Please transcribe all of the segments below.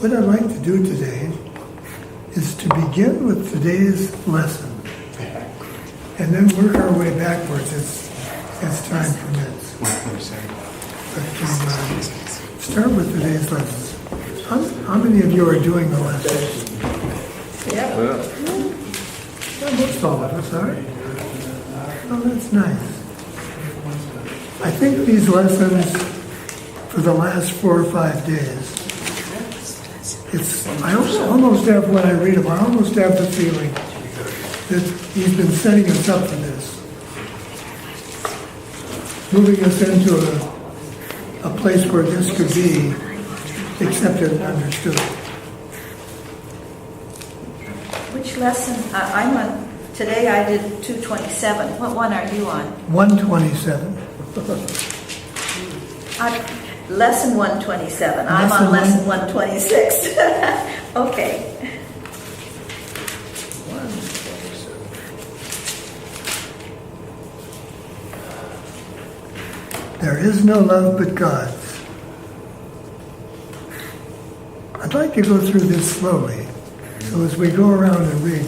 What I'd like to do today is to begin with today's lesson and then work our way backwards as time permits. But start with today's lesson. How many of you are doing the lesson? Yeah. Most all of us are. Oh, that's nice. I think these lessons for the last 4 or 5 days, I almost have, when I read them, I almost have the feeling that he's been setting us up for this. Moving us into a place where this could be accepted and understood. Which lesson? I'm on, today I did 227. What one are you on? 127. Lesson 127. I'm on lesson 126. Okay. There is no love but God's. I'd like to go through this slowly, so as we go around and read,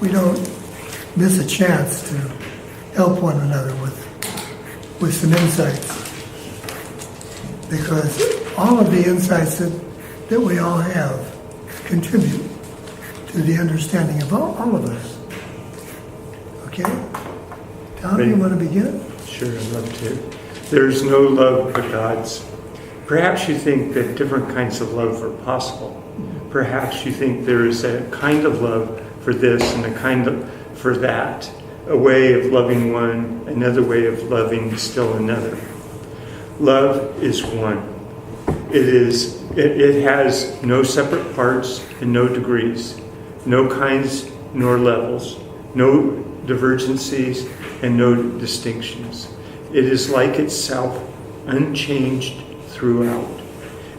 we don't miss a chance to help one another with some insights. Because all of the insights that we all have contribute to the understanding of all of us. Okay? Tom, you want to begin? Sure, I'd love to. There's no love but God's. Perhaps you think that different kinds of love are possible. Perhaps you think there is a kind of love for this and a kind of for that. A way of loving one, another way of loving still another. Love is one. It has no separate parts and no degrees, no kinds nor levels, no divergencies and no distinctions. It is like itself, unchanged throughout.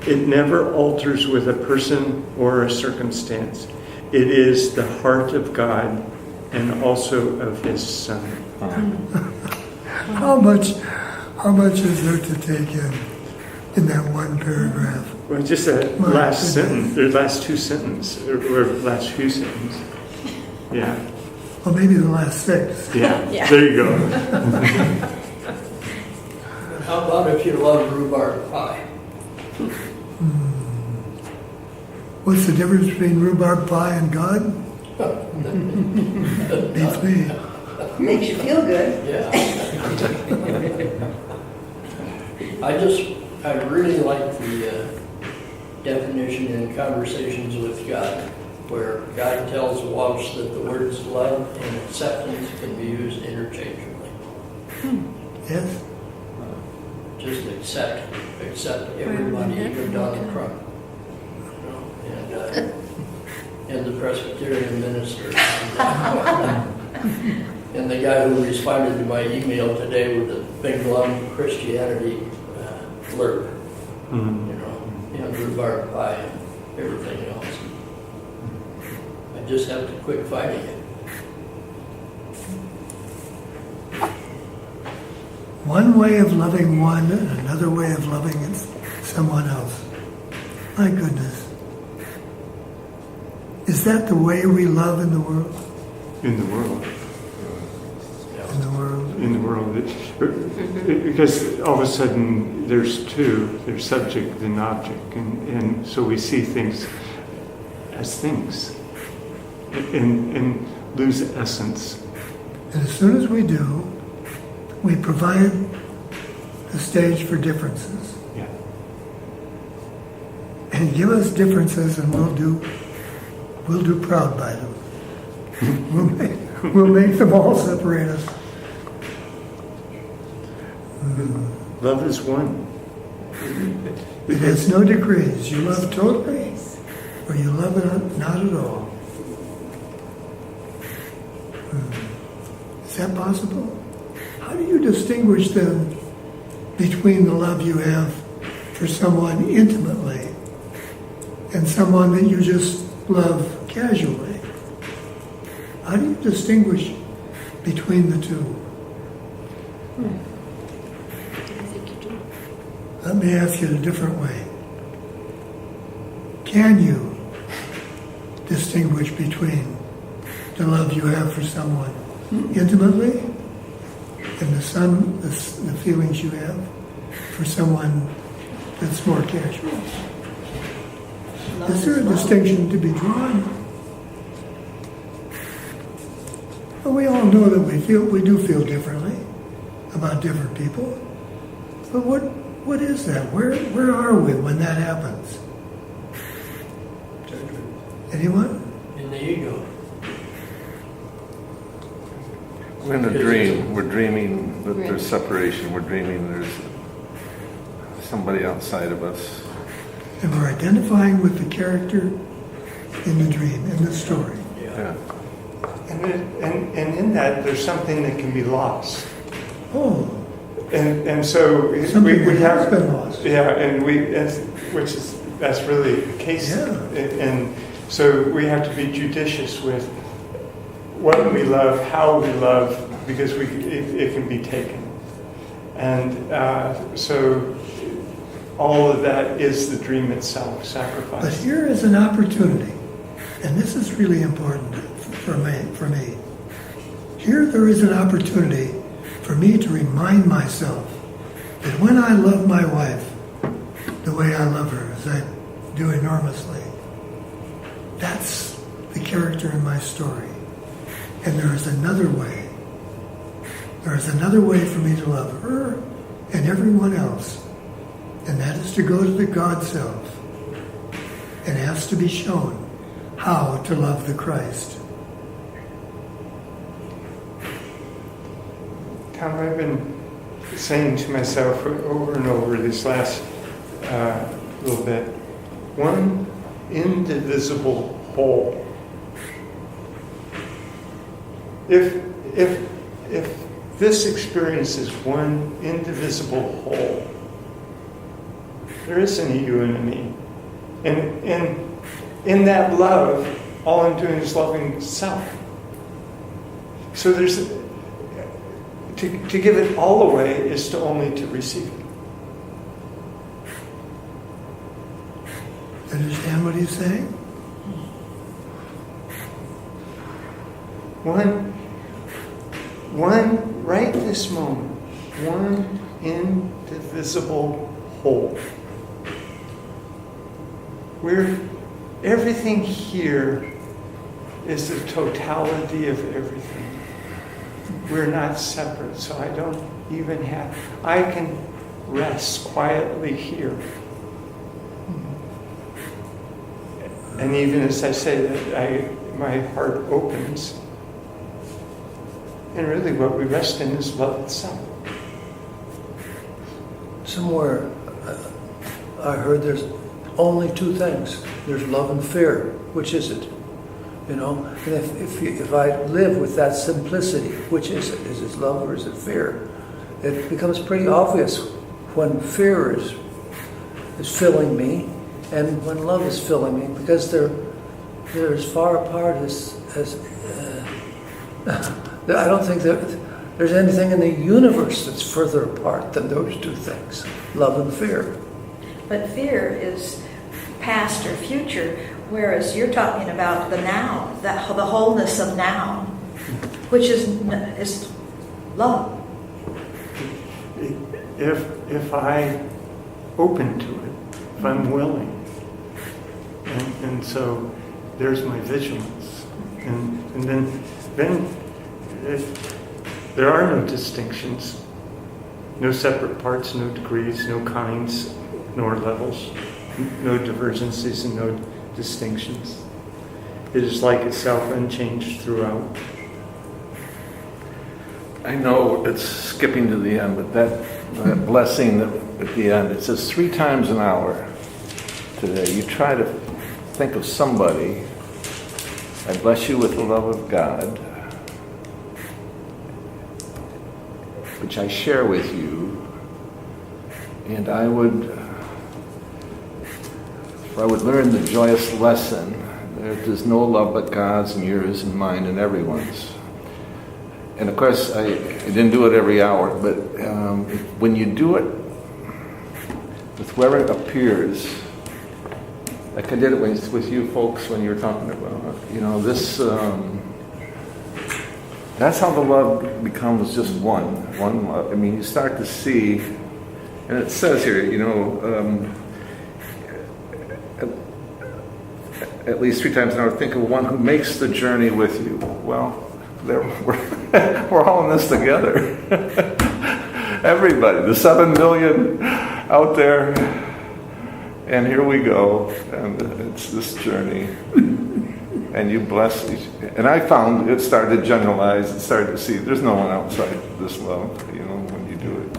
It never alters with a person or a circumstance. It is the heart of God and also of His Son. How much is there to take in that one paragraph? Well, just that last sentence, or last two sentences, or last few sentences. Yeah. Well, maybe the last 6. Yeah. There you go. How about if you love rhubarb pie? What's the difference between rhubarb pie and God? Beats me. Makes you feel good. Yeah. I really like the definition in Conversations with God, where God tells Walsh that the words love and acceptance can be used interchangeably. Yes? Just accept everybody, even Donald Trump. And the Presbyterian minister. And the guy who responded to my email today with the big long Christianity blurb, and rhubarb pie and everything else. I just have to quit fighting it. One way of loving one and another way of loving someone else. My goodness. Is that the way we love in the world? In the world. In the world. In the world. Because all of a sudden there's two, there's subject and object. And so we see things as things and lose essence. And as soon as we do, we provide the stage for differences. Yeah. And give us differences and we'll do proud by them. We'll make them all separate us. Love is one. It has no degrees. You love totally or you love it not at all. Is that possible? How do you distinguish then between the love you have for someone intimately and someone that you just love casually? How do you distinguish between the two? Let me ask it a different way. Can you distinguish between the love you have for someone intimately and the feelings you have for someone that's more casual? Is there a distinction to be drawn? Well, we all know that we do feel differently about different people. But what is that? Where are we when that happens? Anyone? In the ego. We're in a dream. We're dreaming that there's separation. We're dreaming there's somebody outside of us. And we're identifying with the character in the dream, in the story. Yeah. And in that, there's something that can be lost. Oh, And so something we that have has been lost. Yeah, and that's really the case. Yeah. And so we have to be judicious with what we love, how we love, because it can be taken. And so all of that is the dream itself, But sacrifice. here is an opportunity, and this is really important for me. Here there is an opportunity for me to remind myself that when I love my wife the way I love her, as I do enormously, that's the character in my story. And there is another way. There is another way for me to love her and everyone else. And that is to go to the God self and ask to be shown how to love the Christ. Tom, I've been saying to myself over and over this last little bit, one indivisible whole. If this experience is one indivisible whole, there isn't a you and a me. And in that love, all I'm doing is loving self. So there's to give it all away is to only to receive it. Understand what he's saying? One, right this moment, one indivisible whole. Everything here is the totality of everything. We're not separate, so I can rest quietly here. And even as I say that, my heart opens. And really what we rest in is love itself. Somewhere I heard there's only two things. There's love and fear. Which is it? You know, and if I live with that simplicity, which is it? Is it love or is it fear? It becomes pretty obvious when fear is filling me and when love is filling me, because they're as far apart as I don't think that there's anything in the universe that's further apart than those two things, love and fear. But fear is past or future, whereas you're talking about the now, the wholeness of now, which is love. If I open to it, if I'm willing, and so there's my vigilance, and then there are no distinctions, no separate parts, no degrees, no kinds, nor levels, no divergencies and no distinctions. It is like itself, unchanged throughout. I know it's skipping to the end, but that blessing at the end, it says 3 times an hour today. You try to think of somebody. I bless you with the love of God, which I share with you, and I would learn the joyous lesson that there's no love but God's and yours and mine and everyone's. And of course, I didn't do it every hour, but when you do it with whoever appears, like I did it with you folks when you were talking about, this, that's how the love becomes just one love. I mean, you start to see, and it says here, at least 3 times an hour, think of one who makes the journey with you. Well, we're all in this together. Everybody, the 7 million out there, and here we go, and it's this journey. And you bless each, and I found it started to generalize, it started to see there's no one outside this love, when you do it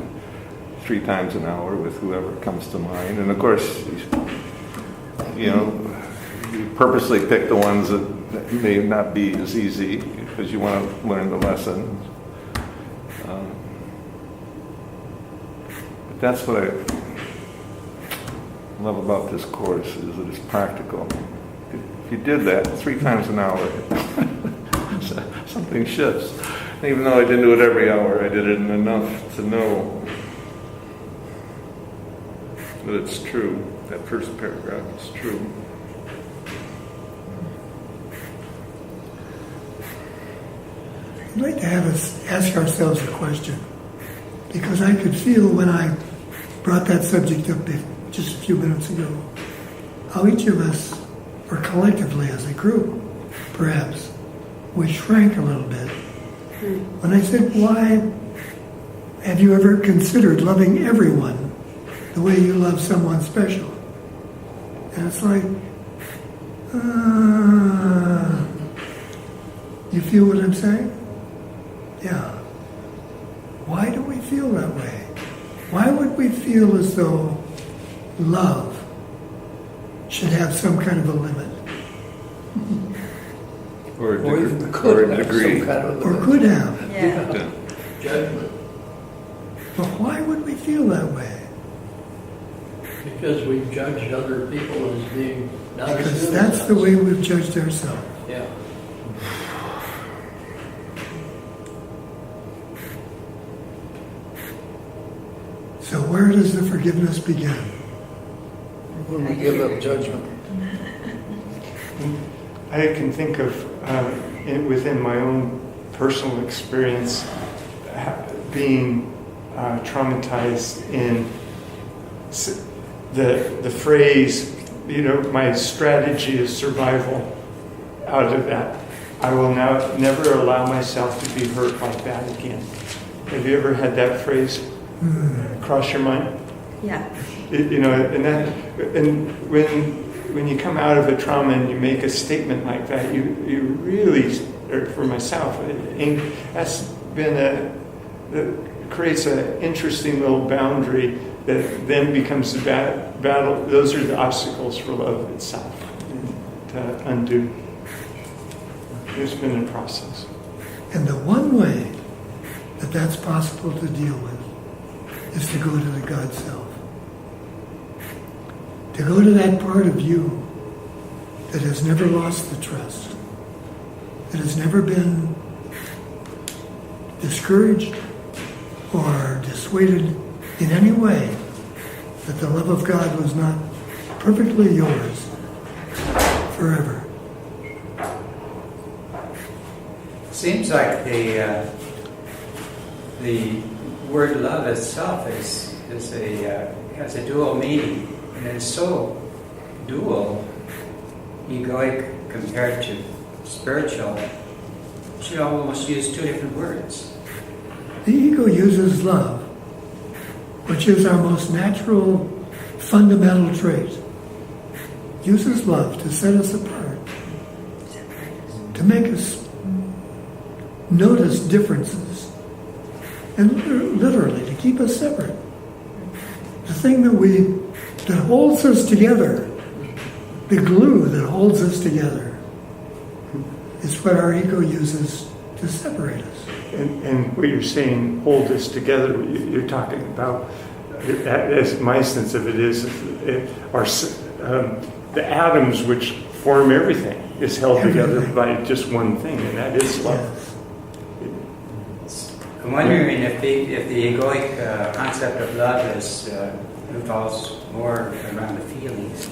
3 times an hour with whoever comes to mind. And of course, you purposely pick the ones that may not be as easy because you want to learn the lesson. But that's what I love about this course, is that it's practical. If you did that 3 times an hour, something shifts. And even though I didn't do it every hour, I did it enough to know that it's true. That first paragraph is true. I'd like to have us ask ourselves a question, because I could feel when I brought that subject up just a few minutes ago, how each of us, or collectively as a group, perhaps, we shrank a little bit. When I said, why have you ever considered loving everyone the way you love someone special? And it's like, you feel what I'm saying? Yeah. Why do we feel that way? Why would we feel as though love should have some kind of a limit? Or even could have degree. some kind of Or limit. could have. Yeah. Judgment, But why would we feel that way? because we've judged other people as being not as Because good as that's the us. way we've judged ourselves. Yeah. So where does the forgiveness begin? When we give up judgment. I can think of, within my own personal experience, being traumatized in the phrase, my strategy is survival. Out of that, I will now never allow myself to be hurt like that again. Have you ever had that phrase cross your mind? Yeah. And when you come out of a trauma and you make a statement like that, you really, or for myself, that's been that creates an interesting little boundary that then becomes a battle. Those are the obstacles for love itself to undo. There's been a process. And the one way that that's possible to deal with is to go to the God self. To go to that part of you that has never lost the trust, that has never been discouraged or dissuaded in any way that the love of God was not perfectly yours forever. Seems like the word love itself has a dual meaning, and it's so dual, egoic compared to spiritual. You should almost use 2 different words. The ego uses love, which is our most natural, fundamental trait. Uses love to set us apart, to make us notice differences, and literally to keep us separate. The thing that holds us together, the glue that holds us together, is what our ego uses to separate us. And what you're saying, hold us together, you're talking about, as my sense of it is, the atoms which form everything is held together by just one thing, and that is love. Yes. I'm wondering if the egoic concept of love revolves more around the feelings.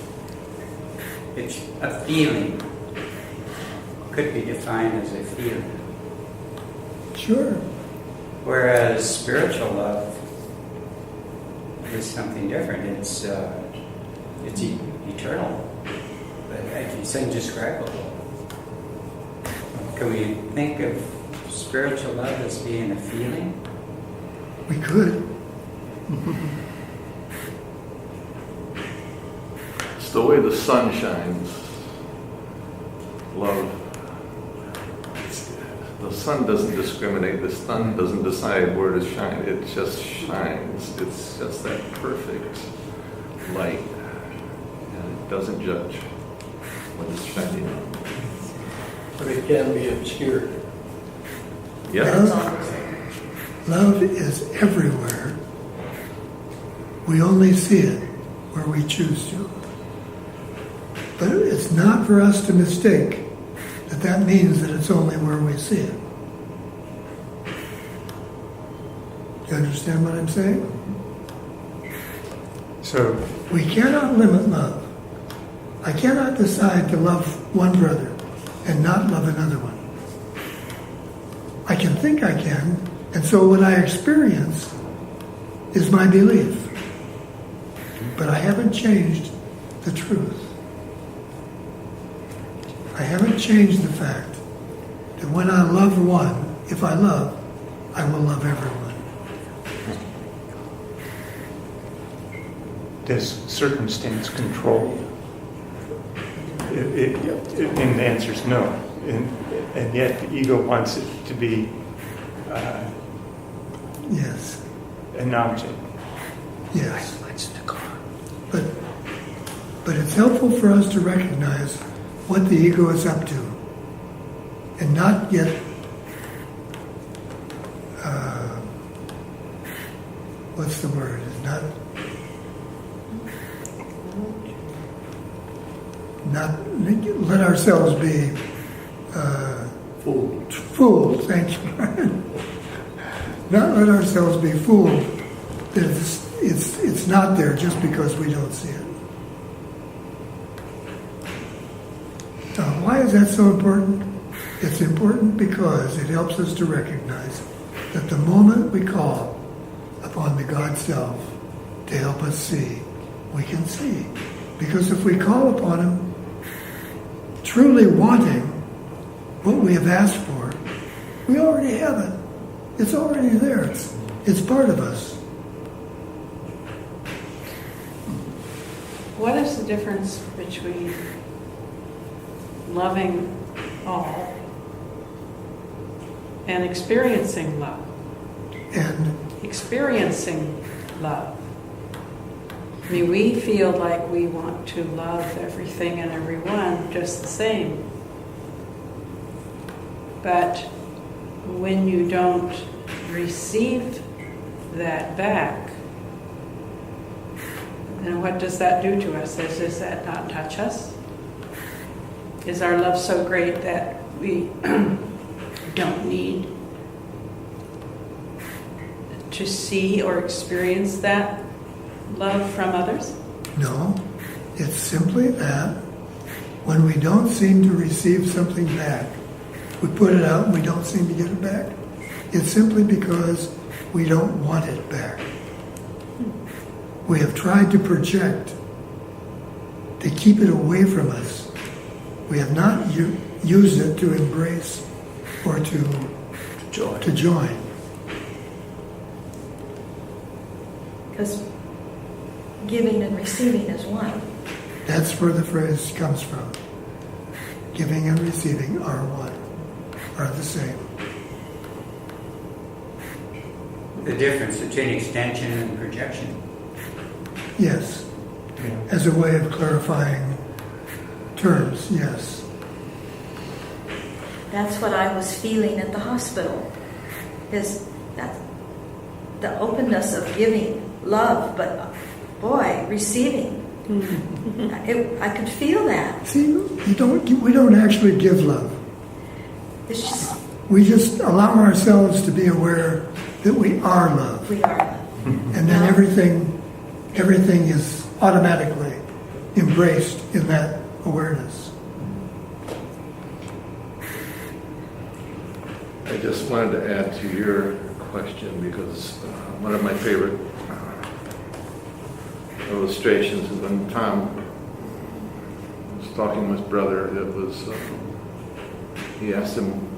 it's a feeling. Could be defined as a feeling. Sure. Whereas spiritual love is something different. It's eternal. It's indescribable. Can we think of spiritual love as being a feeling? We could. It's the way the sun shines. Love. The sun doesn't discriminate. The sun doesn't decide where to shine. It just shines. It's just that perfect light. And it doesn't judge when it's shining on. But it can be obscured. Yeah. Love is everywhere. We only see it where we choose to. But it's not for us to mistake that means that it's only where we see it. Do you understand what I'm saying? So, We cannot limit love. I cannot decide to love one brother and not love another one. I can think I can, and so what I experience is my belief. But I haven't changed the truth. I haven't changed the fact that when I love one, if I love, I will love everyone. does circumstance control? And the answer is no. And yet the ego wants it to be Yes. an object. Yes. But it's helpful for us to recognize what the ego is up to and not get what's the word? Not let ourselves be fooled. Thank you. Not let ourselves be fooled that it's not there just because we don't see it. Why is that so important? It's important because it helps us to recognize that the moment we call upon the God Self to help us see, we can see. Because if we call upon Him truly wanting what we have asked for, we already have it. It's already there. It's part of us. What is the difference between loving all and experiencing love? And Experiencing love. I mean, we feel like we want to love everything and everyone just the same. But when you don't receive that back, then what does that do to us? Does that not touch us? Is our love so great that we don't need to see or experience that love from others? no, it's simply that when we don't seem to receive something back, we put it out and we don't seem to get it back. It's simply because we don't want it back. We have tried to project to keep it away from us. We have not used it to embrace or to join. Because giving and receiving is one. That's where the phrase comes from. Giving and receiving are one, are the same. The difference between extension and projection. Yes. As a way of clarifying terms, yes. That's what I was feeling at the hospital. Is that the openness of giving love, but boy, receiving. I could feel that. See, we don't actually give love. It's just We just allow ourselves to be aware that we are love. we are love. And then everything is automatically embraced in that awareness. I just wanted to add to your question because one of my favorite illustrations is when Tom was talking with his brother. It was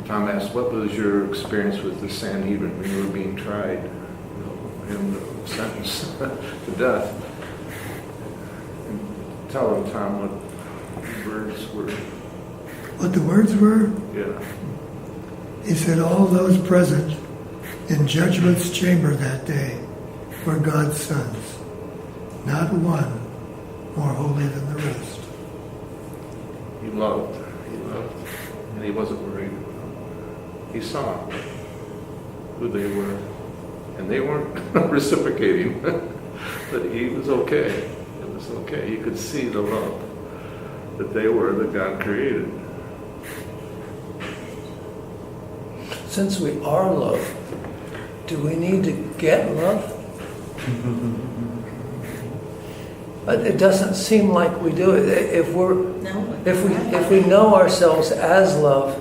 Tom asked, "What was your experience with the Sanhedrin when you were being tried, and sentenced to death?" And tell him, Tom, what the words were. What the words were? Yeah. He said, all those present in judgment's chamber that day were God's sons, not one more holy than the rest. He loved, and he wasn't worried. He saw who they were, and they weren't reciprocating, but he was okay. It was okay. He could see the love that they were, that God created. Since we are love, do we need to get love? But it doesn't seem like we do. If we know ourselves as love,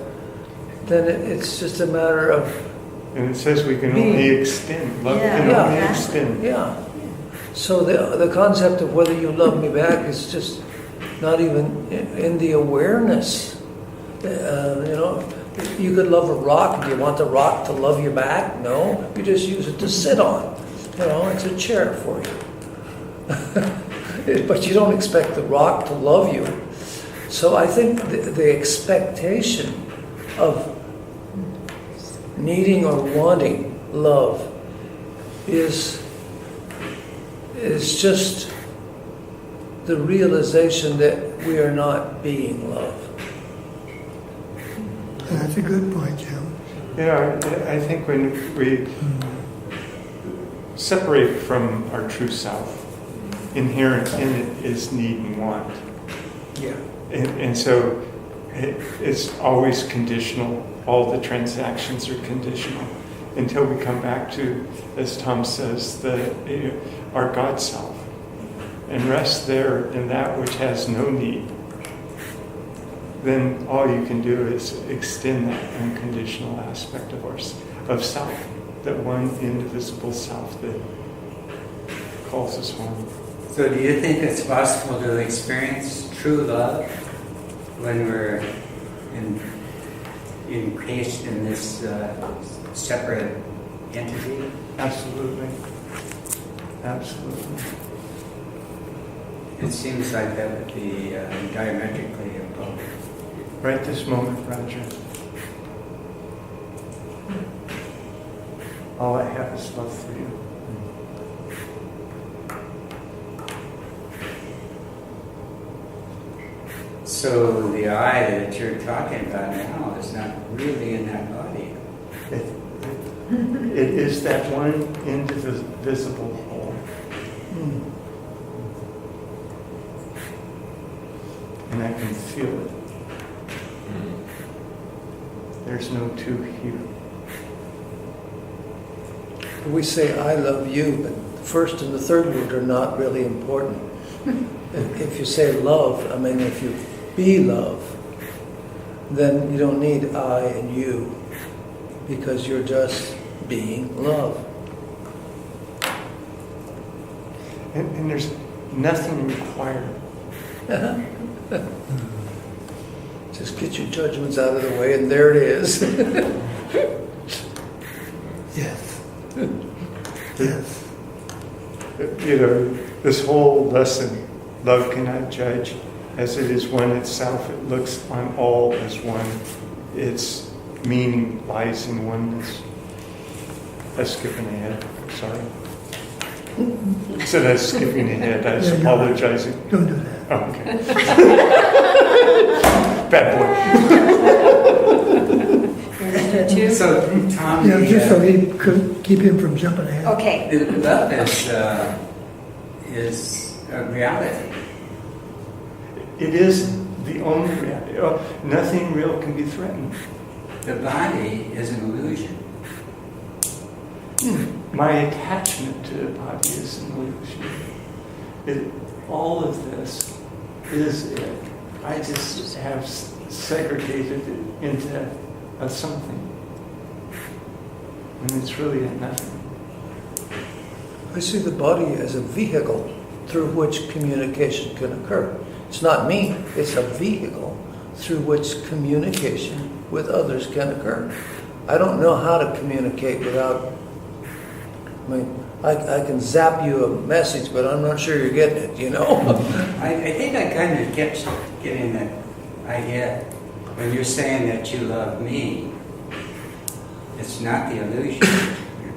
then it's just a matter of And it says we can being. only extend. Love Yeah. can Yeah. only Exactly. extend. Yeah. So the concept of whether you love me back is just not even in the awareness. You could love a rock. Do you want the rock to love you back? No. You just use it to sit on. It's a chair for you. But you don't expect the rock to love you. So I think the expectation of needing or wanting love is just the realization that we are not being love. And that's a good point, Jim. Yeah, I think when we separate from our true self, inherent in it is need and want. Yeah. And so it's always conditional. All the transactions are conditional until we come back to, as Tom says, our God self and rest there in that which has no need. Then all you can do is extend that unconditional aspect of self, that one indivisible self that calls us home. So do you think it's possible to experience true love when we're encased in this separate entity? Absolutely. Absolutely. It seems like that would be diametrically opposed. Right this moment, Roger. All I have is love for you. So the I that you're talking about now is not really in that body. It is that one indivisible whole. And I can feel it. There's no two here. We say, I love you, but the first and the third word are not really important. If you say love, if you be love, then you don't need I and you, because you're just being love. And there's nothing required. Just get your judgments out of the way, and there it is. Yes. Yes. This whole lesson, love cannot judge. As it is one itself, it looks on all as one. Its meaning lies in oneness. I'm skipping ahead, sorry. I said I was skipping ahead, I was Yeah, apologizing. Don't do that. Oh, okay. Bad boy. You're going to do it too? So Tom, Yeah, just so he could keep him from jumping ahead. Okay. love is a reality. It is the only reality. Nothing real can be threatened. The body is an illusion. My attachment to the body is an illusion. All of this is it. I just have segregated it into a something. And it's really a nothing. I see the body as a vehicle through which communication can occur. It's not me, it's a vehicle through which communication with others can occur. I don't know how to communicate without, I can zap you a message, but I'm not sure you're getting it, you know? I think I kind of getting that idea. When you're saying that you love me, it's not the illusion you're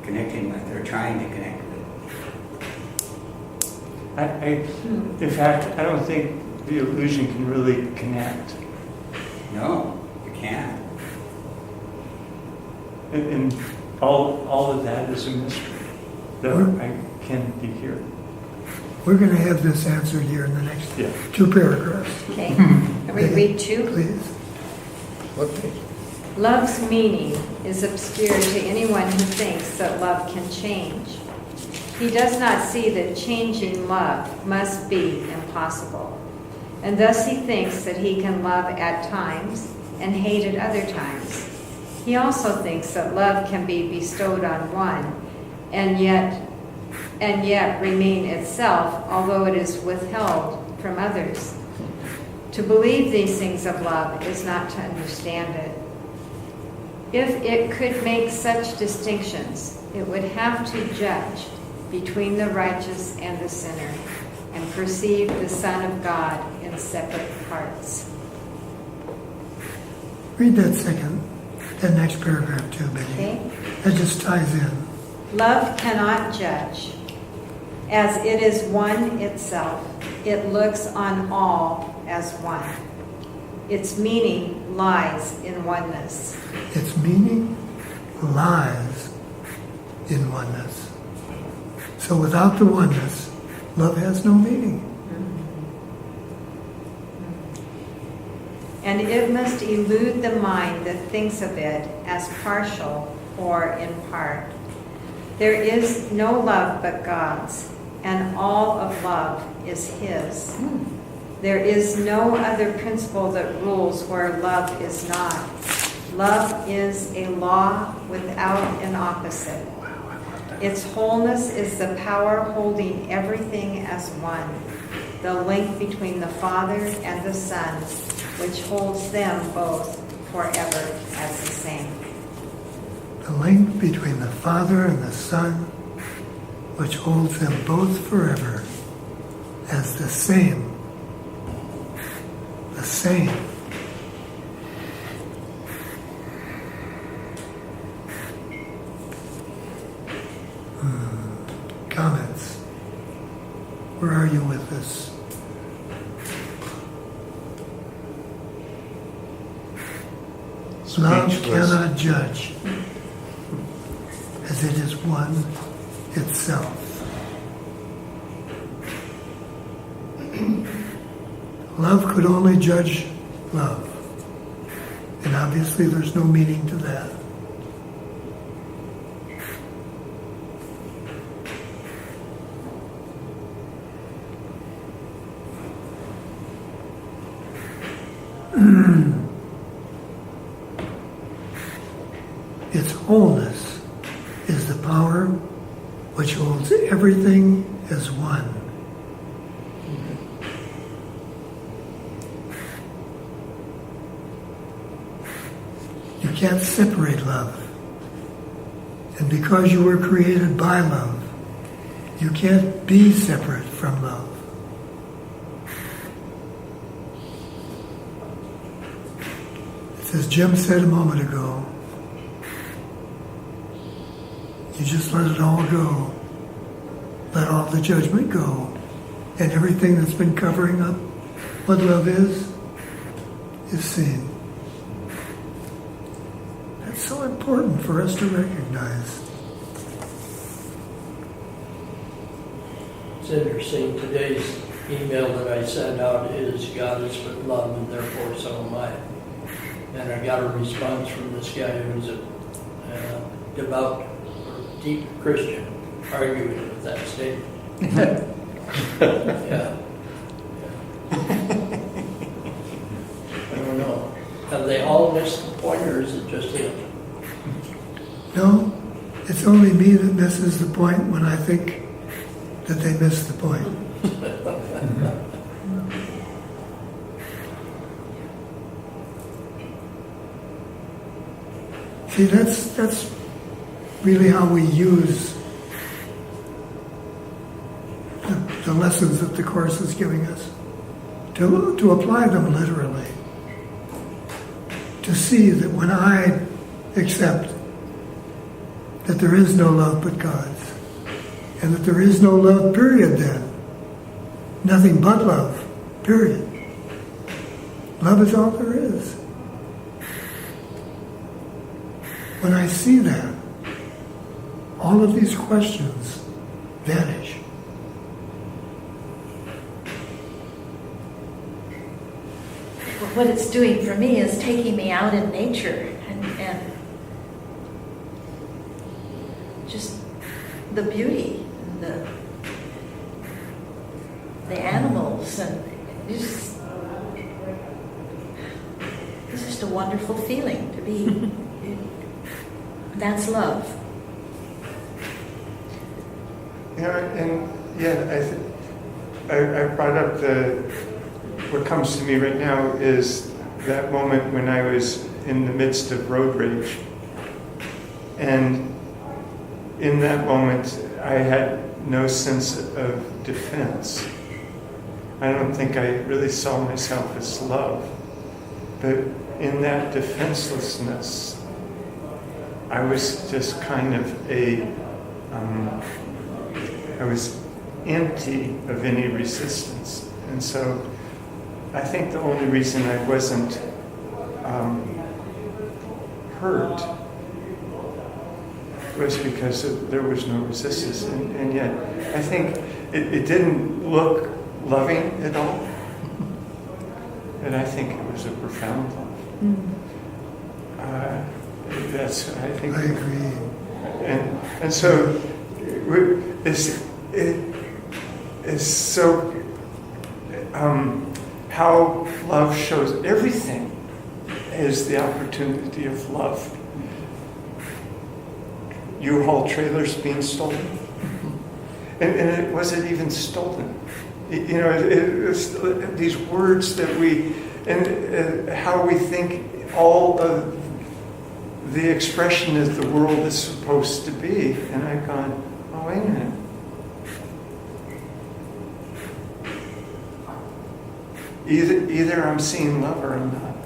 connecting with or trying to connect with. In fact, I don't think the illusion can really connect. No, you can't. And all of that is a mystery, though I can be here. We're going to have this answered here in the next Yeah. 2 paragraphs. Okay. Can we read 2? Please. What page? Love's meaning is obscure to anyone who thinks that love can change. He does not see that changing love must be impossible, and thus he thinks that he can love at times and hate at other times. He also thinks that love can be bestowed on one and yet remain itself, although it is withheld from others. To believe these things of love is not to understand it. If it could make such distinctions, it would have to judge between the righteous and the sinner and perceive the Son of God in separate parts. Read that next paragraph too, Betty. Okay? That just ties in. Love cannot judge. As it is one itself, it looks on all as one. Its meaning lies in oneness. Its meaning lies in oneness. So without the oneness, love has no meaning. And it must elude the mind that thinks of it as partial or in part. There is no love but God's, and all of love is His. There is no other principle that rules where love is not. Love is a law without an opposite. Its wholeness is the power holding everything as one, the link between the Father and the Son, which holds them both forever as the same. The link between the Father and the Son, which holds them both forever as the same. The same. Comments? Where are you with this? Love Speechless. cannot judge, as it is one itself. Love could only judge love. And obviously there's no meaning to that. Its wholeness is the power which holds everything as one. You can't separate love. And because you were created by love, you can't be separate from love. As Jim said a moment ago, you just let it all go. Let all the judgment go. And everything that's been covering up what love is seen. That's so important for us to recognize. It's interesting, today's email that I sent out is God is but love and therefore so am I. And I got a response from this guy who's a devout or deep Christian arguing with that statement. Yeah. Have they all missed the point, or is it just him? No, it's only me that misses the point when I think that they missed the point. See, that's really how we use the lessons that the Course is giving us, to apply them literally, to see that when I accept that there is no love but God's, and that there is no love, period, then. Nothing but love, period. Love is all there is. When I see that, all of these questions vanish. What it's doing for me is taking me out in nature and just the beauty, and the animals, and it's just a wonderful feeling to be. That's love. I brought up what comes to me right now is that moment when I was in the midst of road rage. And in that moment, I had no sense of defense. I don't think I really saw myself as love. But in that defenselessness, I was just kind of I was empty of any resistance. And so I think the only reason I wasn't hurt was because there was no resistance. And yet, I think it didn't look loving at all. And I think it was a profound love. I think. I agree. And so it's so how love shows everything is the opportunity of love. U-Haul trailers being stolen, and it wasn't even stolen. It was these words that we and how we think all of the expression of the world is supposed to be. And I've gone, oh, wait a minute. Either I'm seeing love or I'm not.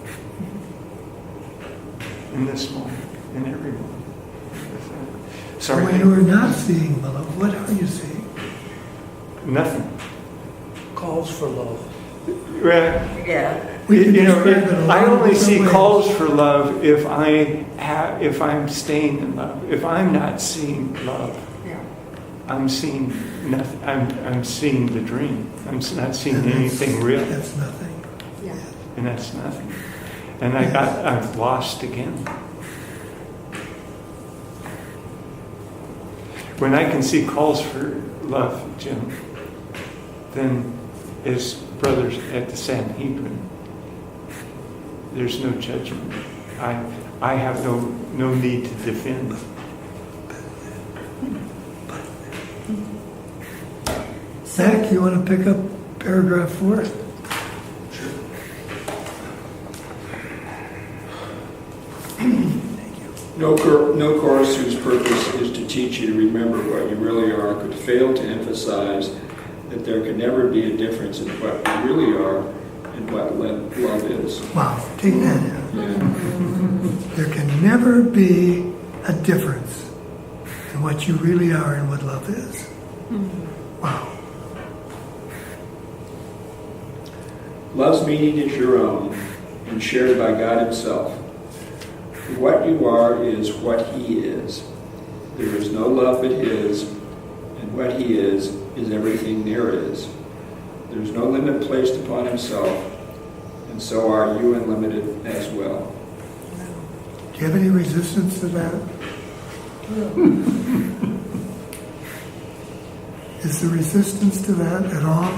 In this moment, in every moment. Sorry. When you are not seeing love, what are you seeing? Nothing. Calls for love. Well, Yeah. We can describe it a lot I of only different see ways. calls for love if I'm staying in love. If I'm not seeing love, I'm seeing nothing. I'm seeing the dream. I'm not seeing anything real, That's nothing. and that's nothing. And I've lost again. When I can see calls for love, Jim, then as brothers at the Sanhedrin, there's no judgment. I have no need to defend. Zach, you want to pick up paragraph 4? No course whose purpose is to teach you to remember what you really are could fail to emphasize that there can never be a difference in what you really are and what love is. Wow, take that in. Yeah. There can never be a difference in what you really are and what love is. Wow. Love's meaning is your own and shared by God Himself. What you are is what He is. There is no love but His, and what He is everything there is. There is no limit placed upon Himself, and so are you unlimited as well. Do you have any resistance to that? Is there resistance to that at all?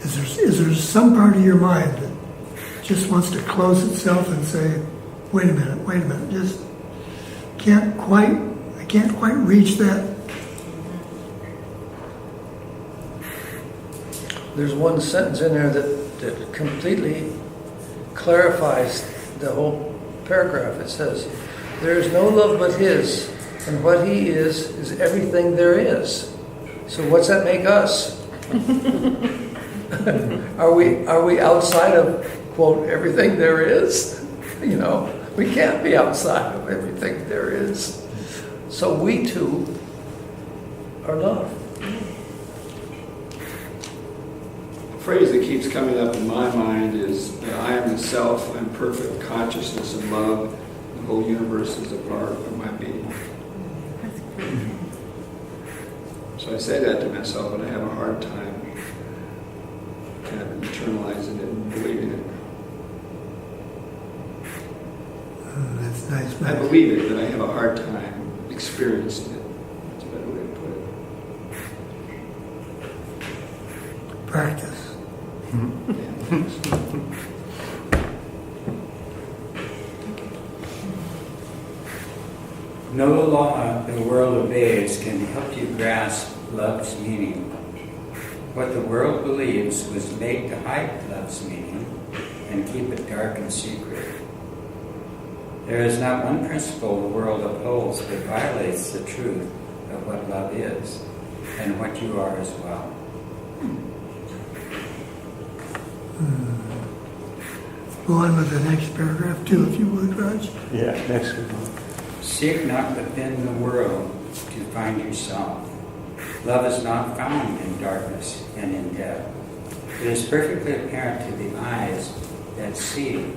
Is there some part of your mind that just wants to close itself and say, wait a minute, just I can't quite reach that. There's one sentence in there that completely clarifies the whole paragraph. It says, there is no love but his, and what he is everything there is. So what's that make us? Are we outside of, quote, everything there is? You know, we can't be outside of everything there is. So we too are love. The phrase that keeps coming up in my mind is that I am the self, I'm perfect consciousness and love. The whole universe is a part of my being. So I say that to myself, and I have a hard time kind of internalizing it and believing it. That's nice. I believe it, but I have a hard time experiencing it. That's a better way to put it. Practice. No law the world obeys can help you grasp love's meaning. What the world believes was made to hide love's meaning and keep it dark and secret. There is not one principle the world upholds that violates the truth of what love is and what you are as well. Go on with the next paragraph too, if you would, Raj. Yeah, next one. Seek not within the world to find yourself. Love is not found in darkness and in death. It is perfectly apparent to the eyes that see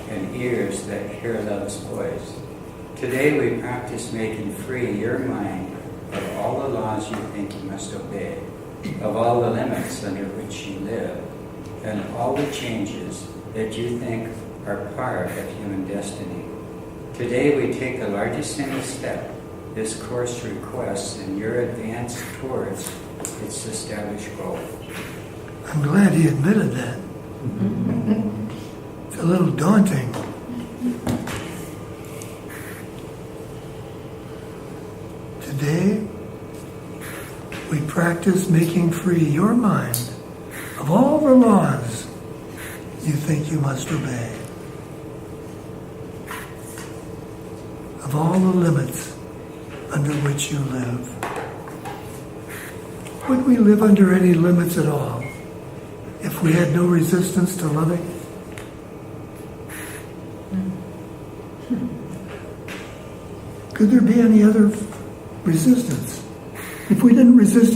and ears that hear love's voice. Today we practice making free your mind of all the laws you think you must obey, of all the limits under which you live, and all the changes that you think are part of human destiny. Today we take the largest single step this course requests in your advance towards its established goal. I'm glad he admitted that. It's a little daunting. Today, we practice making free your mind of all the laws you think you must obey, of all the limits under which you live. Would we live under any limits at all if we had no resistance to loving? Could there be any other resistance? If we didn't resist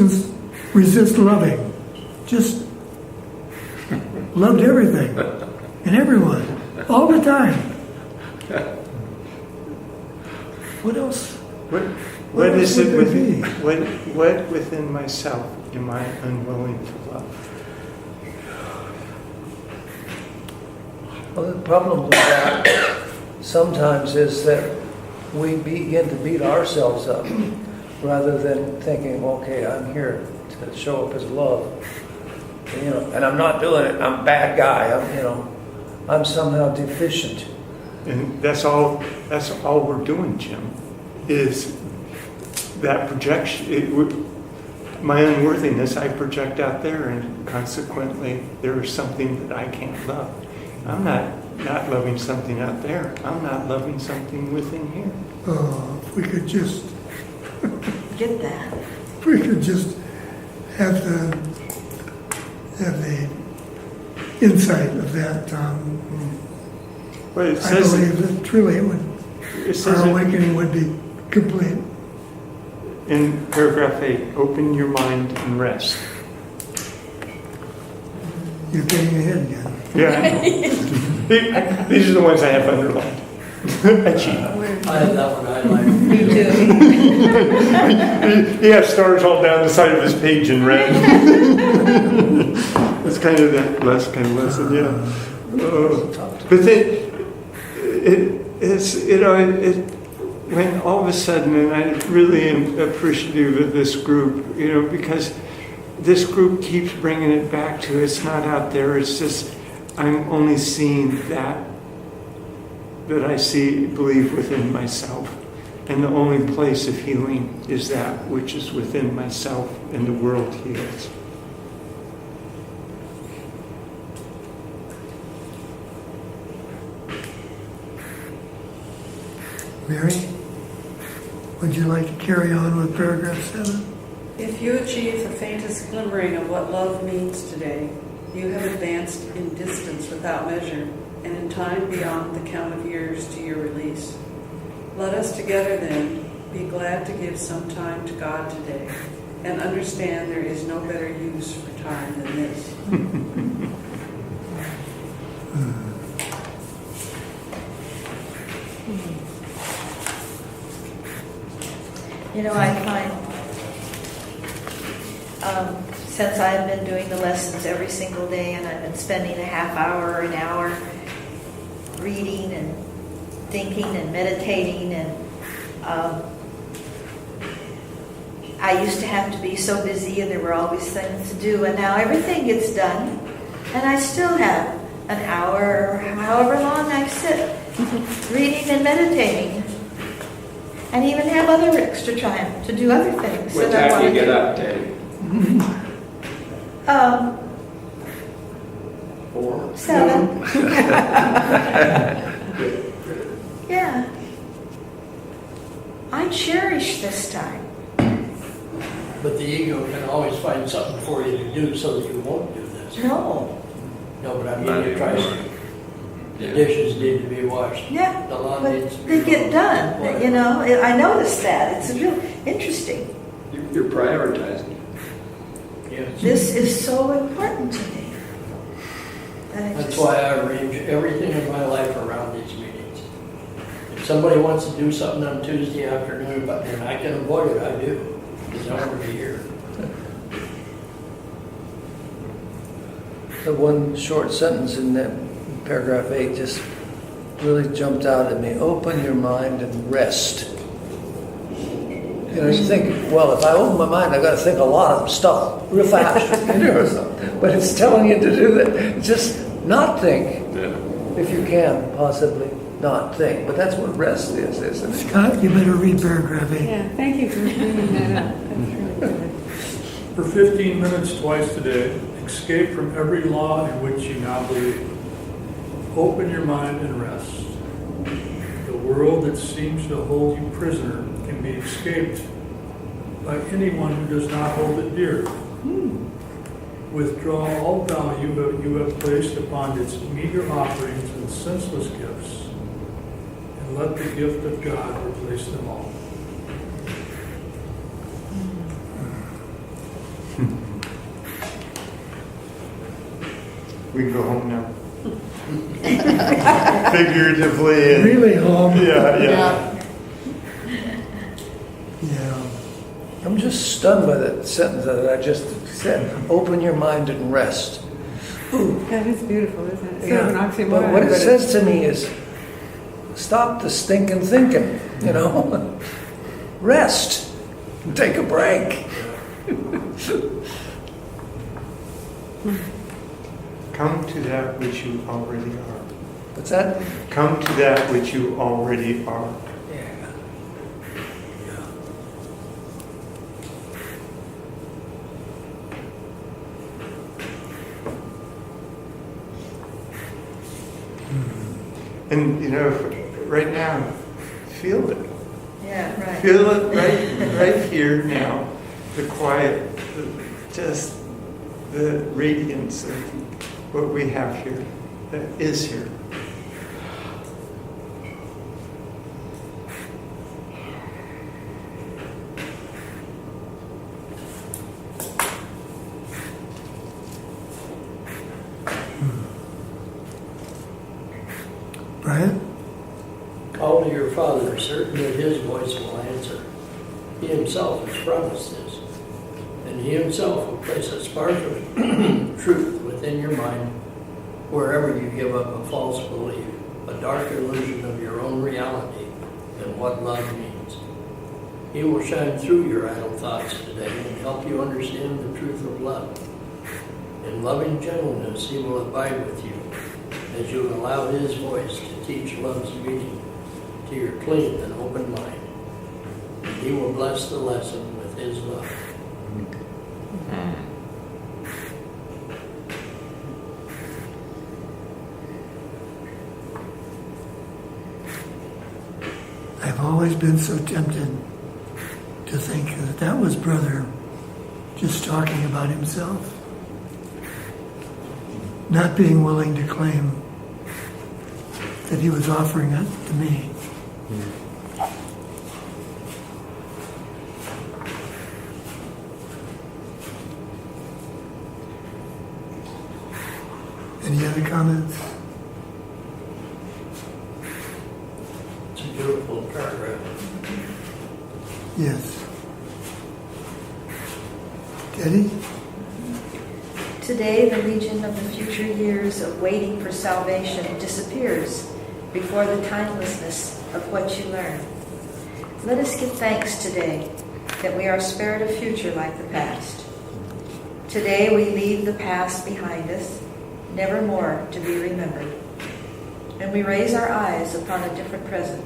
loving, just loved everything and everyone all the time. What else? What else is it would there be? what within myself am I unwilling to love? Well, the problem with that sometimes is that we begin to beat ourselves up rather than thinking, okay, I'm here to show up as love. You know, and I'm not doing it. I'm a bad guy. I'm somehow deficient. And that's all we're doing, Jim, is that projection. My unworthiness, I project out there, and consequently, there is something that I can't love. I'm not loving something out there. I'm not loving something within here. Oh, if we could just Get that. if we could just have the insight of that, But it I says believe that truly our awakening would be complete. in paragraph 8, open your mind and rest. You're getting ahead again. Yeah, I know. These are the ones I have underlined. I cheat. I have that one highlighted. Me too. He has stars all down the side of his page in red. It's kind of that last kind of lesson, yeah. But then, when all of a sudden, and I really am appreciative of this group, because this group keeps bringing it back to it's not out there, it's just I'm only seeing that I believe within myself. And the only place of healing is that which is within myself, and the world heals. Mary, would you like to carry on with paragraph 7? If you achieve the faintest glimmering of what love means today, you have advanced in distance without measure, and in time beyond the count of years to your release. Let us together then be glad to give some time to God today, and understand there is no better use for time than this. You know, I find, since I've been doing the lessons every single day, and I've been spending a half hour or an hour reading and thinking and meditating, and I used to have to be so busy and there were always things to do, and now everything gets done, and I still have an hour or however long I sit reading and meditating. And even have other extra time to do other things. What that I time do you want to get do. up, Dave? 7. Yeah. I cherish this time. But the ego can always find something for you to do so that you won't do this. No. No, but I mean, you try to. The dishes need to be washed. Yeah. The lawn But needs to be they get mowed. done. Whatever. You know, I noticed that. It's real interesting. You're prioritizing. Yes. This is so important to me. That I That's just- why I arrange everything in my life around these meetings. If somebody wants to do something on Tuesday afternoon, and I can avoid it, I do, because I want to be here. The one short sentence in that paragraph 8 just really jumped out at me. Open your mind and rest. You know, you think, well, if I open my mind, I've got to think a lot of stuff real fast. But it's telling you to do that. Just not think. If you can, possibly not think. But that's what rest is, isn't it? Scott, you better read paragraph 8. Yeah, thank you for bringing that up. That's really good. For 15 minutes twice today, escape from every law in which you now believe. Open your mind and rest. The world that seems to hold you prisoner can be escaped by anyone who does not hold it dear. Withdraw all value that you have placed upon its meager offerings and senseless gifts, and let the gift of God replace them all. We can go home now. Figuratively. And, Really home. yeah. Yeah. I'm just stunned by that sentence that I just said. Open your mind and rest. That is beautiful, isn't it? It's Yeah. sort of an oxymoron. But what it but says to me is, stop the stinking thinking, you know? Rest. Take a break. Come to that which you already are. What's that? Come to that which you already are. Yeah. And, you know, right now, feel it. Yeah, right. Feel it right here now. The quiet, just the radiance of what we have here, that is here. Brian? Call to your Father, certain that His voice will answer. He Himself has promised this, and He Himself will place a spark of truth within your mind wherever you give up a false belief, a dark illusion of your own reality and what love means. He will shine through your idle thoughts today and help you understand the truth of love. In loving gentleness he will abide with you, as you allow his voice to teach love's meaning to your clean and open mind. And he will bless the lesson with his love. I've always been so tempted to think that that was Brother just talking about himself, not being willing to claim that he was offering it to me. Any other comments? It's a beautiful paragraph. Yes. Teddy? Today, the legion of the future years of waiting for salvation disappears before the timelessness of what you learn. Let us give thanks today that we are spared a future like the past. Today, we leave the past behind us, never more to be remembered. And we raise our eyes upon a different present,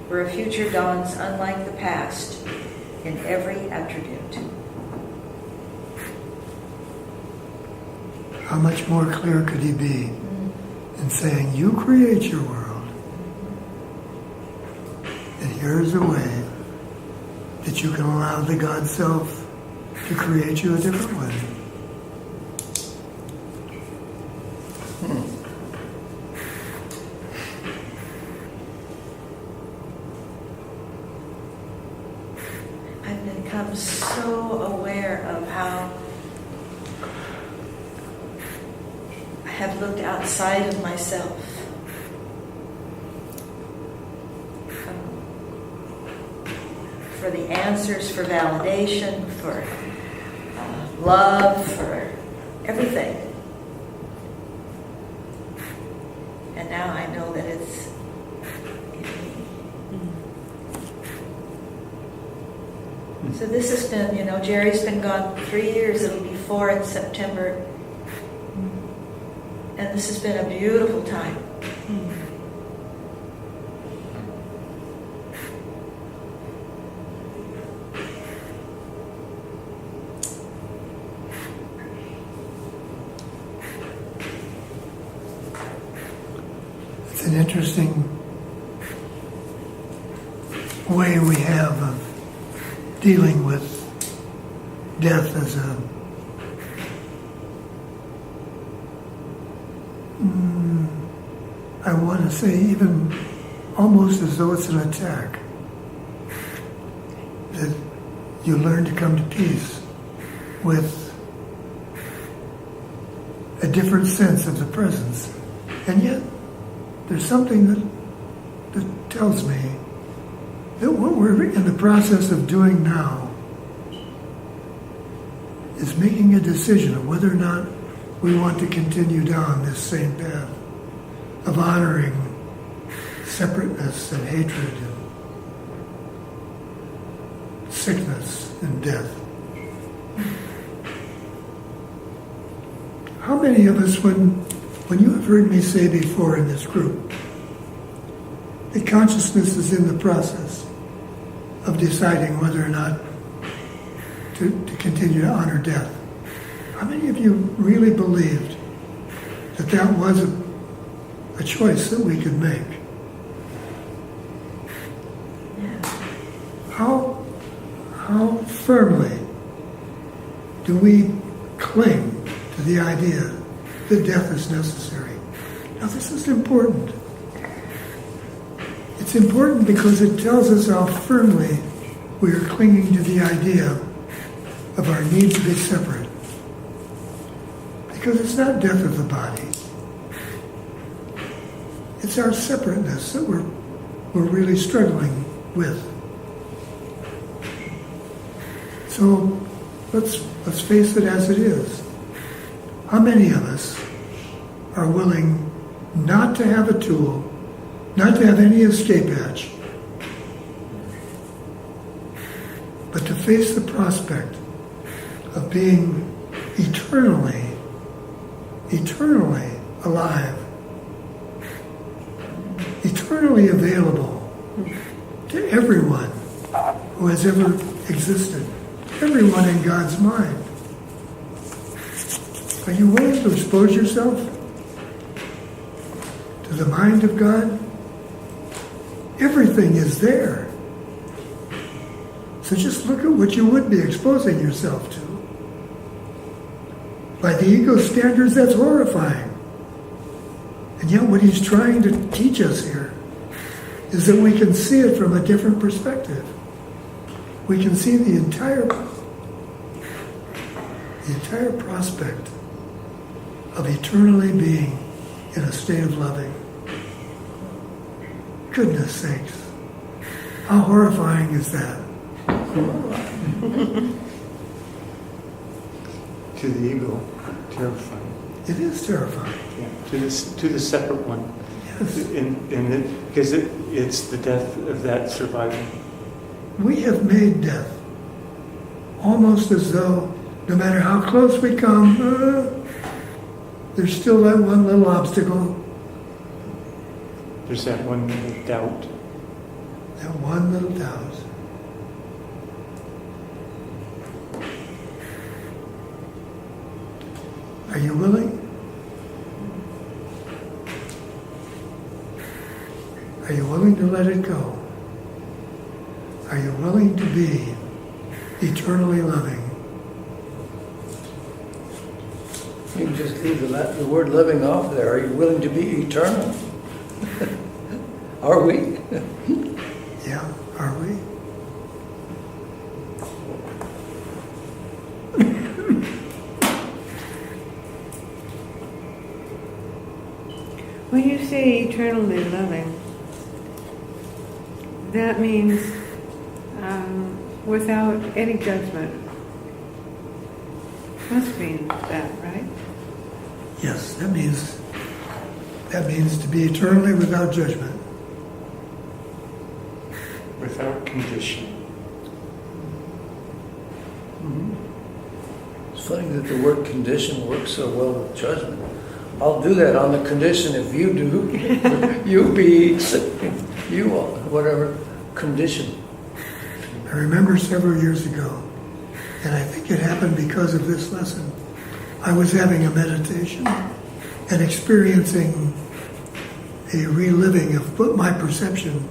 where a future dawns unlike the past in every attribute. How much more clear could he be in saying, you create your world, and here's a way that you can allow the God Self to create you a different way. I've become so aware of how I have looked outside of myself. For the answers, for validation, for love, for everything. And now I know that it's in me. So this has been, Jerry's been gone 3 years. It'll be 4 in September. And this has been a beautiful time. It's an interesting way we have of dealing with death as I want to say even almost as though it's an attack. That you learn to come to peace with a different sense of the presence. And yet, there's something that tells me that what we're in the process of doing now is making a decision of whether or not we want to continue down this same path of honoring separateness and hatred and sickness and death. How many of us, when you have heard me say before in this group that consciousness is in the process of deciding whether or not to continue to honor death, how many of you really believed that that was a choice that we could make? How firmly do we cling to the idea that death is necessary? Now this is important. It's important because it tells us how firmly we are clinging to the idea of our need to be separate. Because it's not death of the body. It's our separateness that we're really struggling with. So let's face it as it is. How many of us are willing not to have a tool, not to have any escape hatch, but to face the prospect of being eternally eternally alive, eternally available to everyone who has ever existed, everyone in God's mind. Are you willing to expose yourself to the mind of God? Everything is there. So just look at what you would be exposing yourself to. By the ego standards, that's horrifying. And yet what he's trying to teach us here is that we can see it from a different perspective. We can see the entire prospect of eternally being in a state of loving. Goodness sakes. How horrifying is that? To the ego, terrifying. It is terrifying. Yeah. To the separate one. Yes. Because it's the death of that survivor. We have made death almost as though no matter how close we come, there's still that one little obstacle. There's that one little doubt. That one little doubt. Are you willing? Are you willing to let it go? Are you willing to be eternally loving? You can just leave the word living off there. Are you willing to be eternal? Are we? Yeah, are we? When you say eternally loving, that means without any judgment. Must mean that, right? Yes, that means to be eternally without judgment. Without condition. It's funny that the word condition works so well with judgment. I'll do that on the condition if you do, you be, you whatever condition. I remember several years ago, and I think it happened because of this lesson. I was having a meditation and experiencing a reliving of what my perception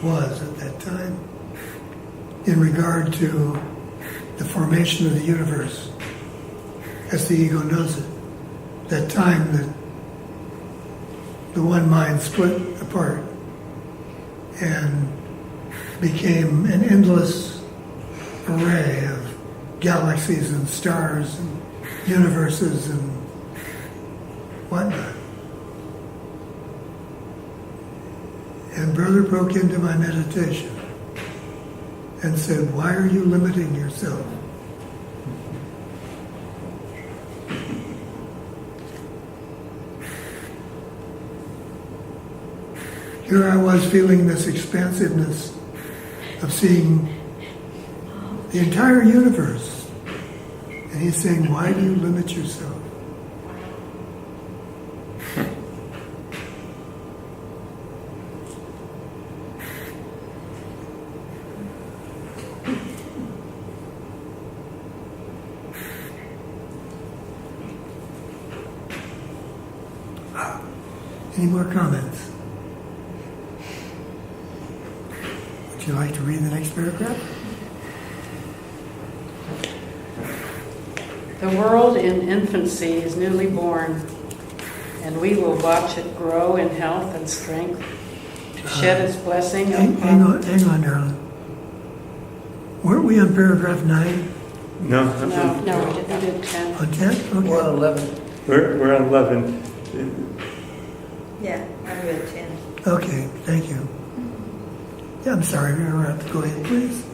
was at that time in regard to the formation of the universe as the ego knows it. That time that the one mind split apart and became an endless array of galaxies and stars and universes and whatnot. And Brother broke into my meditation and said, "Why are you limiting yourself?" Here I was feeling this expansiveness of seeing the entire universe. And he's saying, "Why do you limit yourself?" Any more comments? Would you like to read the next paragraph? The world in infancy is newly born, and we will watch it grow in health and strength to shed its blessing Hang on, darling. Weren't we on paragraph 9? No, No, we did 10. On 10? Okay. We're on 11. we're on 11. Yeah, I read 10. Okay, thank you. Yeah, I'm sorry, we're going to have to go ahead, please.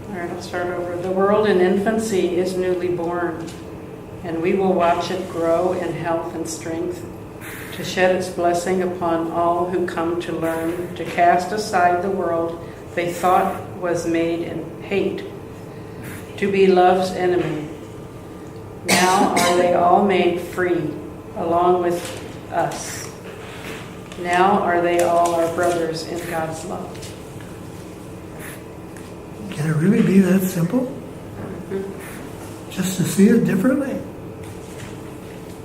All right, I'll start over. The world in infancy is newly born, and we will watch it grow in health and strength to shed its blessing upon all who come to learn, to cast aside the world they thought was made in hate, to be love's enemy. Now are they all made free, along with us. Now are they all our brothers in God's love. Can it really be that simple? Just to see it differently?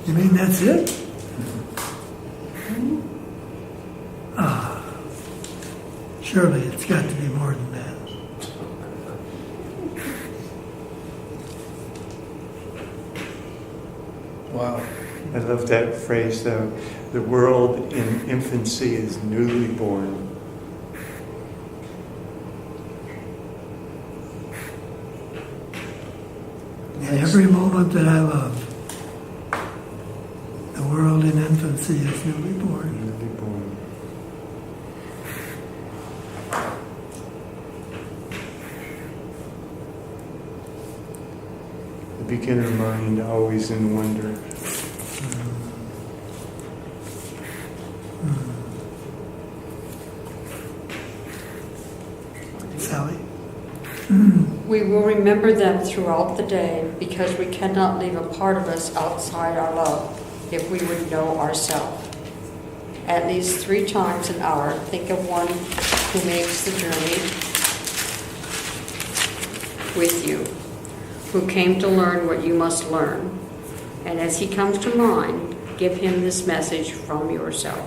You mean that's it? Surely it's got to be more than that. Wow. I love that phrase though. The world in infancy is newly born. In every moment that I love, the world in infancy is newly born. Newly born. The beginner mind always in wonder. Sally? We will remember them throughout the day because we cannot leave a part of us outside our love if we would know ourselves. At least 3 times an hour, think of one who makes the journey with you, who came to learn what you must learn. And as he comes to mind, give him this message from yourself.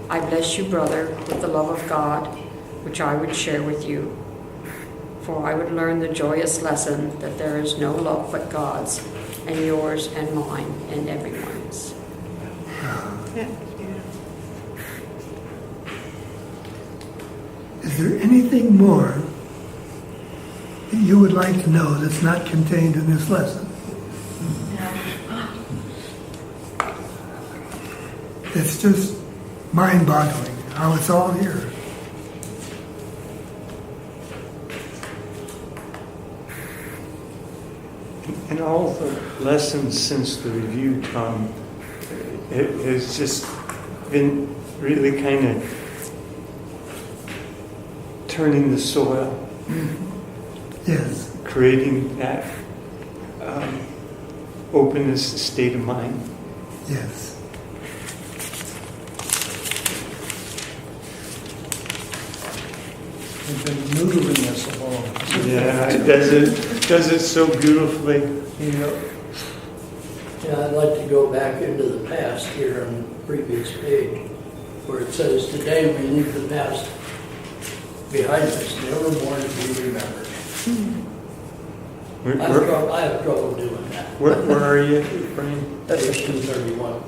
I bless you, brother, with the love of God, which I would share with you. For I would learn the joyous lesson that there is no love but God's, and yours and mine and everyone's. Yeah. Is there anything more that you would like to know that's not contained in this lesson? It's just mind-boggling how it's all here. And all the lessons since the review, Tom, it has just been really kind of turning the soil, Yes. creating that openness, state of mind. Yes. You've been moving us along. Yeah, it does it so beautifully. You know, Yeah, I'd like to go back into the past here on the previous page, where it says, today we leave the past behind us, never more to be remembered. I have trouble doing that. Where are you, Brian? That's page 231.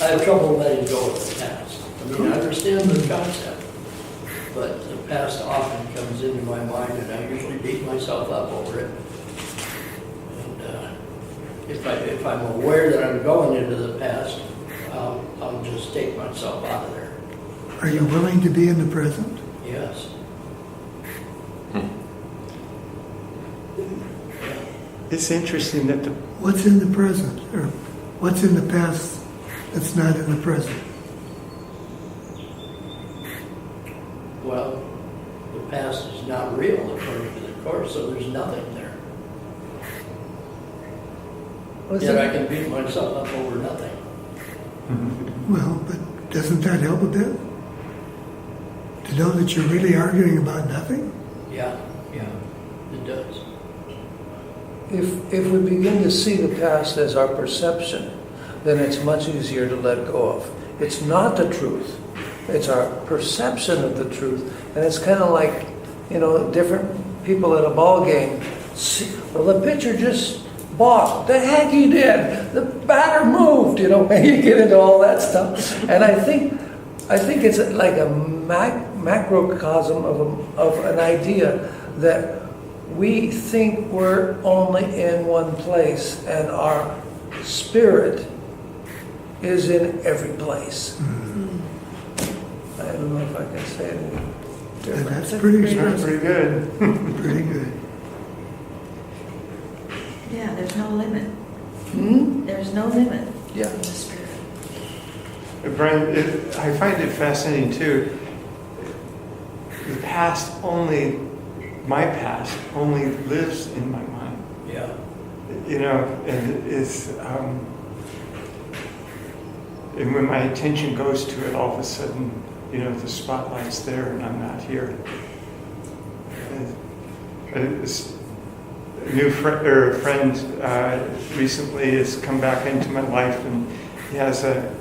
I have trouble letting go of the past. I mean, I understand the concept, but the past often comes into my mind, and I usually beat myself up over it. And if I'm aware that I'm going into the past, I'll just take myself out of there. Are you willing to be in the present? Yes. It's interesting that What's in the present? Or what's in the past that's not in the present? Well, the past is not real according to the Course, so there's nothing there. Yet I can beat myself up over nothing. Well, but doesn't that help a bit? To know that you're really arguing about nothing? Yeah, it does. if we begin to see the past as our perception, then it's much easier to let go of. It's not the truth. It's our perception of the truth. And it's kind of like, different people at a ball game. Well, the pitcher just balked. The heck he did. The batter moved, and you get into all that stuff. And I think it's like a macrocosm of an idea that we think we're only in one place, and our spirit is in every place. I don't know if I can say it. And that's pretty That's expressive. pretty good. Pretty good. Yeah, there's no limit. There's no limit Yeah. in the spirit. Brian, I find it fascinating too. my past only lives in my mind. Yeah. You know, and it's, and when my attention goes to it, all of a sudden, you know, the spotlight's there and I'm not here. It's a new friend recently has come back into my life, and he has a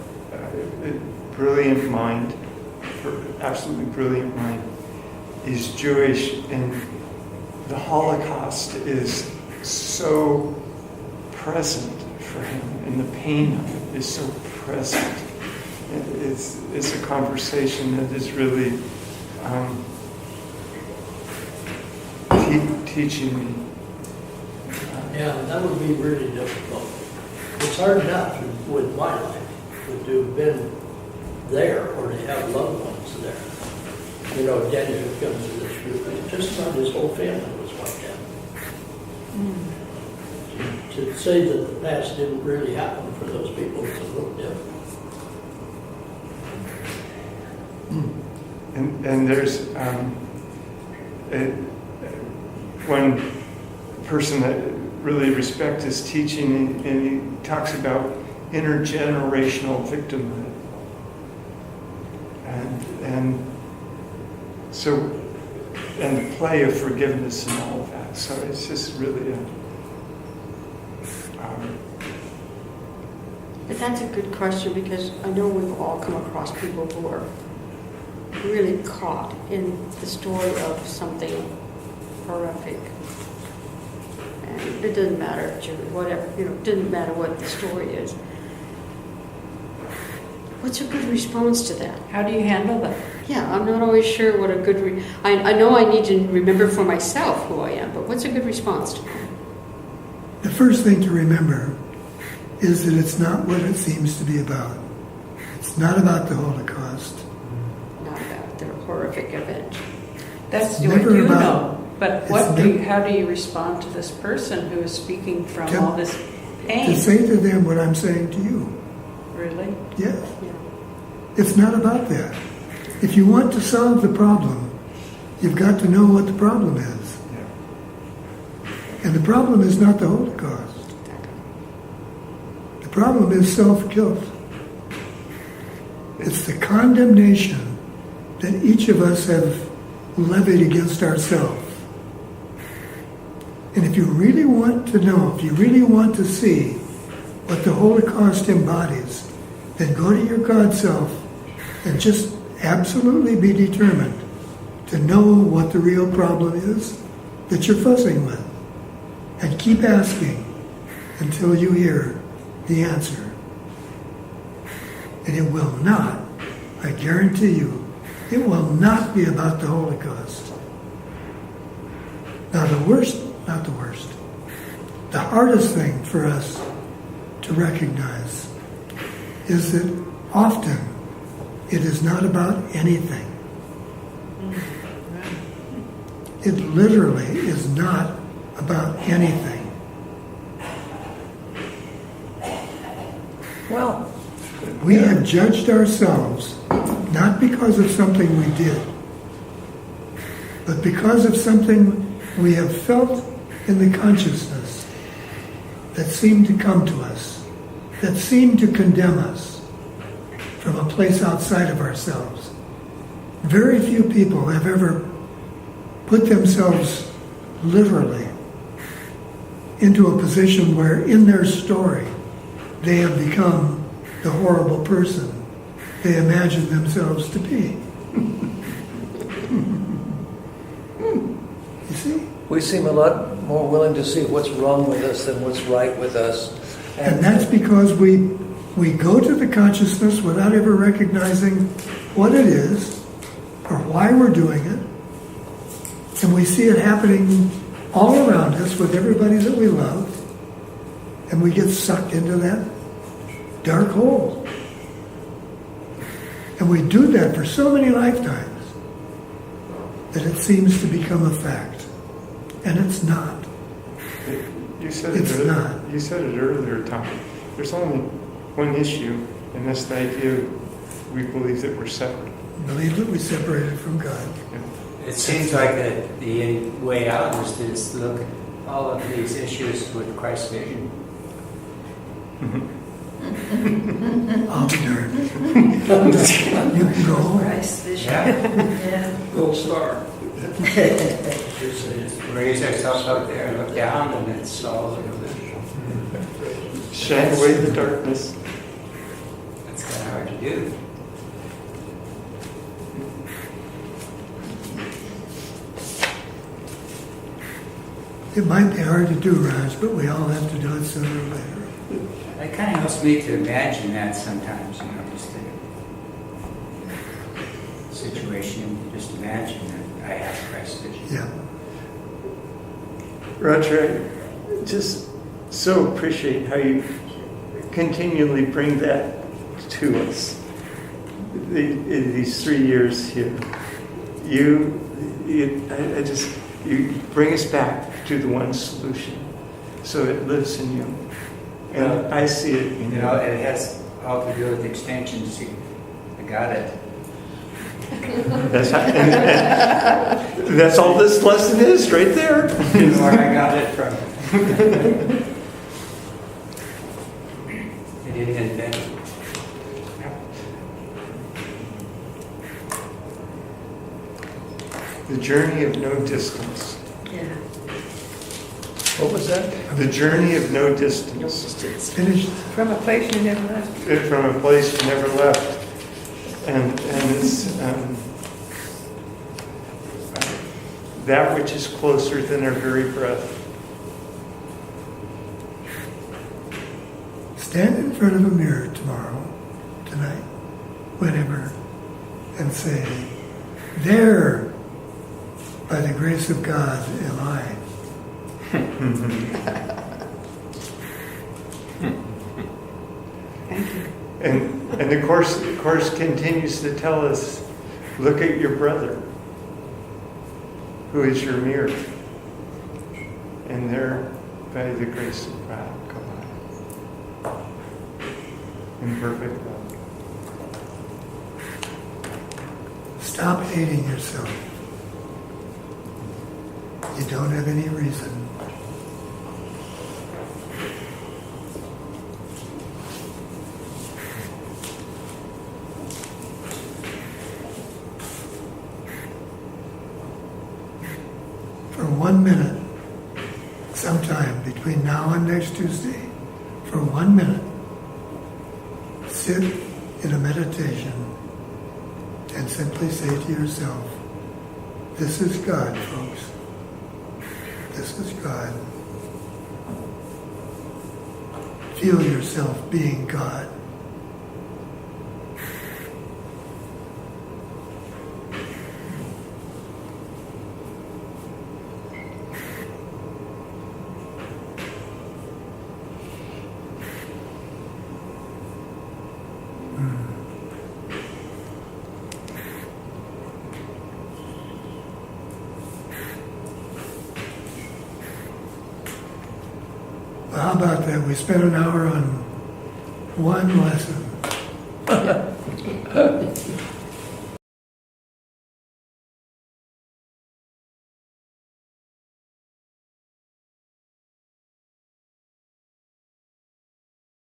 brilliant mind, absolutely brilliant mind. He's Jewish, and the Holocaust is so present for him, and the pain of it is so present. It's a conversation that is really teaching me. Yeah, that would be really difficult. It's hard enough with my life to have been there or to have loved ones there. You know, Daddy who comes to this group, just about his whole family was wiped out. To say that the past didn't really happen for those people is a little different. And there's one person that really respect his teaching, and he talks about intergenerational victimhood. And so, and the play of forgiveness and all of that. So it's just really But that's a good question, because I know we've all come across people who are really caught in the story of something horrific. And it doesn't matter, whatever, you know, it doesn't matter what the story is. What's a good response to that? How do you handle that? Yeah, I'm not always sure what a good... I know I need to remember for myself who I am, but what's a good response to that? The first thing to remember is that it's not what it seems to be about. It's not about the Holocaust. Not about the horrific event. That's It's what never you about- know. But it's how do you respond to this person who is speaking from To- all this pain? To say to them what I'm saying to you. Really? Yes. Yeah. It's not about that. If you want to solve the problem, you've got to know what the problem is. And the problem is not the Holocaust. The problem is self-guilt. It's the condemnation that each of us have levied against ourselves. And if you really want to know, if you really want to see what the Holocaust embodies, then go to your God self and just absolutely be determined to know what the real problem is that you're fussing with. And keep asking until you hear the answer. And it will not, I guarantee you, it will not be about the Holocaust. Now the worst, the hardest thing for us to recognize is that often it is not about anything. It literally is not about anything. Well, We have judged ourselves not because of something we did, but because of something we have felt in the consciousness that seemed to come to us, that seemed to condemn us from a place outside of ourselves. Very few people have ever put themselves literally into a position where in their story they have become the horrible person they imagine themselves to be. You see? we seem a lot more willing to see what's wrong with us than what's right with us. And that's because we go to the consciousness without ever recognizing what it is or why we're doing it. And we see it happening all around us with everybody that we love. And we get sucked into that dark hole. And we do that for so many lifetimes that it seems to become a fact. And it's not. You said It's it. not. You said it earlier, Tom. There's only one issue, and that's the idea we believe that we're separate. Believe that we separated from God. It seems like the way out is to just look at all of these issues with Christ's vision. I'll be darned. You can go home. Christ's vision. Yeah. Yeah. Gold star. Raise ourselves up there and look down, and it's all Shine away the darkness. That's kind of hard to do. It might be hard to do, Raj, but we all have to do it sooner or later. It kind of helps me to imagine that sometimes, just the situation, just imagine that I have Christ's vision. Yeah. Roger, I just so appreciate how you continually bring that to us. These 3 years here, you bring us back to the one solution, so it lives in you, and I see it in you. It has all to do with extensions. I got it. That's all this lesson is, right there. Where I got it from. I didn't invent it. The journey of no distance. Yeah. What was that? The journey of no distance. Finished. From a place you never left. From a place you never left. And it's that which is closer than our very breath. Stand in front of a mirror tomorrow, tonight, whenever, and say, there, by the grace of God, am I. Thank you. And the course continues to tell us, look at your brother, who is your mirror. And there, by the grace of God, come on. In perfect love. Stop hating yourself. You don't have any reason. For 1 minute, sometime between now and next Tuesday, for 1 minute, sit in a meditation and simply say to yourself, this is God, folks. This is God. Feel yourself being God. Well, how about that? We spent an hour on one lesson.